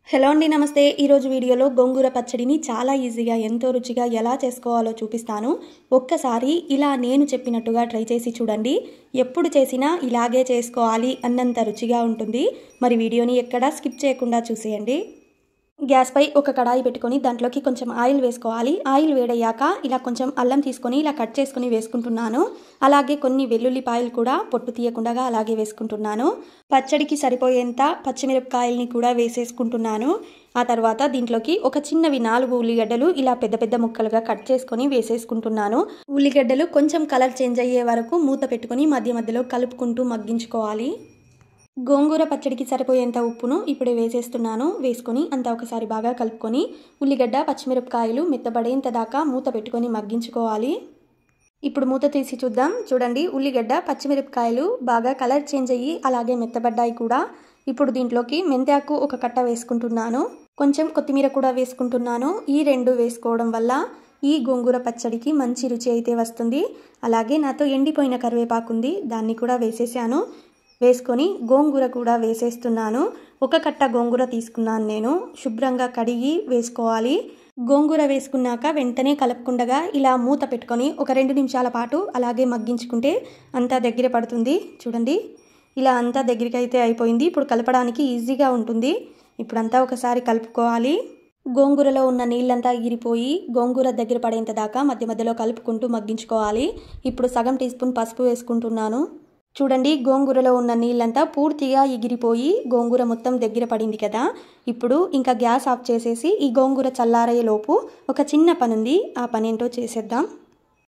Hello అండి, నమస్తే. ఈరోజు వీడియోలో గోంగూర పచ్చడిని చాలా ఈజీగా ఎంతో రుచిగా ఎలా చేసుకోవాలో చూపిస్తాను. ఒక్కసారి ఇలా నేను చెప్పినట్టుగా ట్రై చేసి చూడండి. ఎప్పుడు చేసినా ఇలాగే చేసుకోవాలి అన్నంత రుచిగా ఉంటుంది. మరి వీడియోని ఎక్కడా స్కిప్ చేయకుండా చూసేయండి. గ్యాస్ పై ఒక కడాయి పెట్టుకొని దాంట్లోకి కొంచెం ఆయిల్ వేసుకోవాలి. ఆయిల్ వేడయ్యాక ఇలా కొంచెం అల్లం తీసుకొని ఇలా కట్ చేసుకొని వేసుకుంటున్నాను. అలాగే కొన్ని వెల్లుల్లిపాయలు కూడా పొట్టు తీయకుండా అలాగే వేసుకుంటున్నాను. పచ్చడికి సరిపోయేంత పచ్చిమిరపకాయల్ని కూడా వేసేసుకుంటున్నాను. ఆ తర్వాత దీంట్లోకి ఒక చిన్నవి 4 ఉల్లిగడ్డలు ఇలా పెద్ద పెద్ద ముక్కలుగా కట్ చేసుకొని వేసేసుకుంటున్నాను. ఉల్లిగడ్డలు కొంచెం కలర్ చేంజ్ అయ్యే వరకు మూత పెట్టుకొని మధ్య మధ్యలో కలుపుకుంటూ మగ్గించుకోవాలి. గోంగూర పచ్చడికి సరిపోయేంత ఉప్పును ఇప్పుడే వేసేస్తున్నాను. వేసుకొని అంతా ఒకసారి బాగా కలుపుకొని ఉల్లిగడ్డ పచ్చిమిరపకాయలు మెత్తబడేంత దాకా మూత పెట్టుకొని మగ్గించుకోవాలి. ఇప్పుడు మూత తీసి చూద్దాం. చూడండి, ఉల్లిగడ్డ పచ్చిమిరపకాయలు బాగా కలర్ చేంజ్ అయ్యి అలాగే మెత్తబడ్డాయి కూడా. ఇప్పుడు దీంట్లోకి మెంతాకు ఒక కట్ట వేసుకుంటున్నాను. కొంచెం కొత్తిమీర కూడా వేసుకుంటున్నాను. ఈ రెండు వేసుకోవడం వల్ల ఈ గోంగూర పచ్చడికి మంచి రుచి అయితే వస్తుంది. అలాగే నాతో ఎండిపోయిన కరివేపాకు ఉంది, దాన్ని కూడా వేసేసాను. వేసుకొని గోంగూర కూడా వేసేస్తున్నాను. ఒక కట్ట గోంగూర తీసుకున్నాను నేను. శుభ్రంగా కడిగి వేసుకోవాలి. గోంగూర వేసుకున్నాక వెంటనే కలుపుకుండగా ఇలా మూత పెట్టుకొని ఒక 2 నిమిషాల పాటు అలాగే మగ్గించుకుంటే అంతా దగ్గర పడుతుంది. చూడండి, ఇలా అంతా దగ్గరికి అయితే అయిపోయింది. ఇప్పుడు కలపడానికి ఈజీగా ఉంటుంది. ఇప్పుడంతా ఒకసారి కలుపుకోవాలి. గోంగూరలో ఉన్న నీళ్ళంతా ఎగిరిపోయి గోంగూర దగ్గర పడేంత దాకా మధ్య మధ్యలో కలుపుకుంటూ మగ్గించుకోవాలి. ఇప్పుడు సగం టీ స్పూన్ పసుపు వేసుకుంటున్నాను. చూడండి, గోంగూరలో ఉన్న నీళ్ళంతా పూర్తిగా ఎగిరిపోయి గోంగూర మొత్తం దగ్గర పడింది కదా. ఇప్పుడు ఇంకా గ్యాస్ ఆఫ్ చేసేసి ఈ గోంగూర చల్లారయ్యేలోపు ఒక చిన్న పని ఉంది, ఆ పని ఏంటో చేసేద్దాం.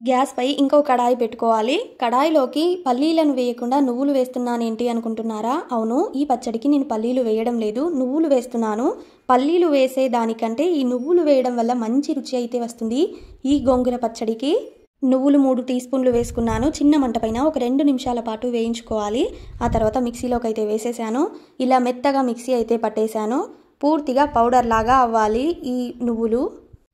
గ్యాస్ పై ఇంకో కడాయి పెట్టుకోవాలి. కడాయిలోకి పల్లీలను వేయకుండా నువ్వులు వేస్తున్నానేంటి అనుకుంటున్నారా? అవును, ఈ పచ్చడికి నేను పల్లీలు వేయడం లేదు, నువ్వులు వేస్తున్నాను. పల్లీలు వేసే దానికంటే ఈ నువ్వులు వేయడం వల్ల మంచి రుచి అయితే వస్తుంది ఈ గోంగూర పచ్చడికి. నువ్వులు 3 టీ స్పూన్లు వేసుకున్నాను. చిన్న మంట పైన ఒక 2 నిమిషాల పాటు వేయించుకోవాలి. ఆ తర్వాత మిక్సీలోకి అయితే వేసేసాను. ఇలా మెత్తగా మిక్సీ అయితే పట్టేశాను. పూర్తిగా పౌడర్ లాగా అవ్వాలి ఈ నువ్వులు.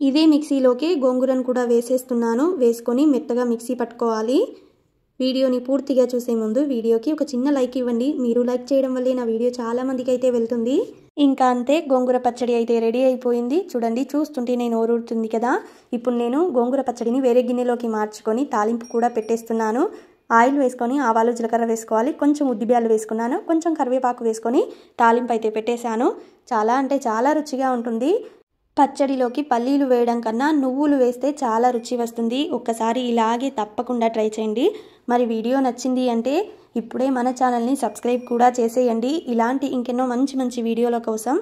ఇదే మిక్సీలోకి గోంగూరను కూడా వేసేస్తున్నాను. వేసుకొని మెత్తగా మిక్సీ పట్టుకోవాలి. వీడియోని పూర్తిగా చూసే ముందు వీడియోకి ఒక చిన్న లైక్ ఇవ్వండి. మీరు లైక్ చేయడం వల్లే నా వీడియో చాలా మందికి అయితే వెళ్తుంది. ఇంకా అంతే, గోంగూర పచ్చడి అయితే రెడీ అయిపోయింది. చూడండి, చూస్తుంటే నేను ఊరుతుంది కదా. ఇప్పుడు నేను గోంగూర పచ్చడిని వేరే గిన్నెలోకి మార్చుకొని తాలింపు కూడా పెట్టేస్తున్నాను. ఆయిల్ వేసుకొని ఆవాలు జీలకర్ర వేసుకోవాలి. కొంచెం ఉద్దిబ్యాలు వేసుకున్నాను. కొంచెం కరివేపాకు వేసుకొని తాలింపు అయితే పెట్టేశాను. చాలా అంటే చాలా రుచిగా ఉంటుంది. పచ్చడిలోకి పల్లీలు వేయడం కన్నా నువ్వులు వేస్తే చాలా రుచి వస్తుంది. ఒక్కసారి ఇలాగే తప్పకుండా ట్రై చేయండి. మరి వీడియో నచ్చింది అంటే ఇప్పుడే మన ఛానల్ని సబ్స్క్రైబ్ కూడా చేసేయండి. ఇలాంటి ఇంకెన్నో మంచి మంచి వీడియోల కోసం.